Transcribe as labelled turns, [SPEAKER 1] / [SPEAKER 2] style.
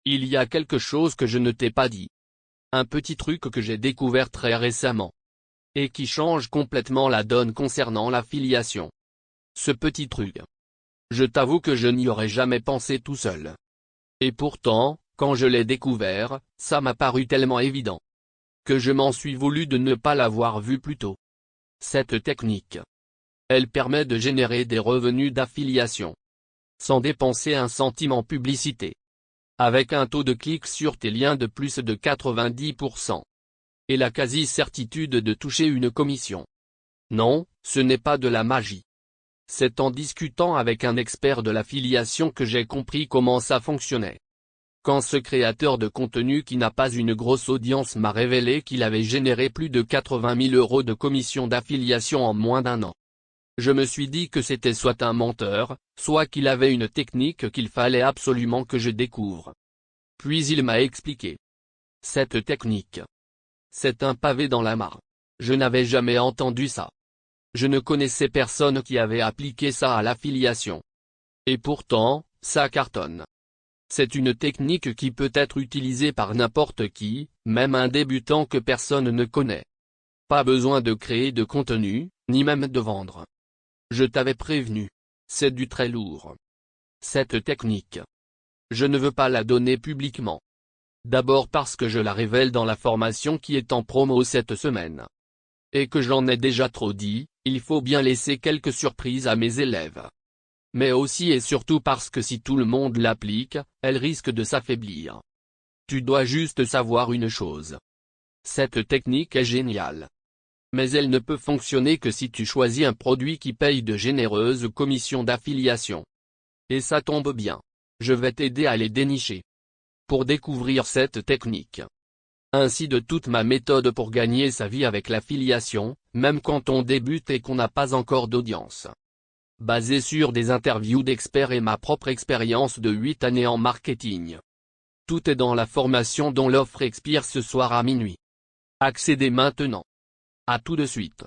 [SPEAKER 1] Il y a quelque chose que je ne t'ai pas dit. Un petit truc que j'ai découvert très récemment. Et qui change complètement la donne concernant l'affiliation. Ce petit truc. Je t'avoue que je n'y aurais jamais pensé tout seul. Et pourtant, quand je l'ai découvert, ça m'a paru tellement évident. Que je m'en suis voulu de ne pas l'avoir vu plus tôt. Cette technique. Elle permet de générer des revenus d'affiliation. Sans dépenser un centime en publicité. Avec un taux de clic sur tes liens de plus de 90%. Et la quasi-certitude de toucher une commission. Non, ce n'est pas de la magie. C'est en discutant avec un expert de l'affiliation que j'ai compris comment ça fonctionnait. Quand ce créateur de contenu qui n'a pas une grosse audience m'a révélé qu'il avait généré plus de 80 000 € de commission d'affiliation en moins d'un an. Je me suis dit que c'était soit un menteur, soit qu'il avait une technique qu'il fallait absolument que je découvre. Puis il m'a expliqué. Cette technique. C'est un pavé dans la mare. Je n'avais jamais entendu ça. Je ne connaissais personne qui avait appliqué ça à l'affiliation. Et pourtant, ça cartonne. C'est une technique qui peut être utilisée par n'importe qui, même un débutant que personne ne connaît. Pas besoin de créer de contenu, ni même de vendre. Je t'avais prévenu. C'est du très lourd. Cette technique. Je ne veux pas la donner publiquement. D'abord parce que je la révèle dans la formation qui est en promo cette semaine. Et que j'en ai déjà trop dit, il faut bien laisser quelques surprises à mes élèves. Mais aussi et surtout parce que si tout le monde l'applique, elle risque de s'affaiblir. Tu dois juste savoir une chose. Cette technique est géniale. Mais elle ne peut fonctionner que si tu choisis un produit qui paye de généreuses commissions d'affiliation. Et ça tombe bien. Je vais t'aider à les dénicher. Pour découvrir cette technique. Ainsi de toute ma méthode pour gagner sa vie avec l'affiliation, même quand on débute et qu'on n'a pas encore d'audience. Basé sur des interviews d'experts et ma propre expérience de 8 années en marketing. Tout est dans la formation dont l'offre expire ce soir à minuit. Accédez maintenant. À tout de suite.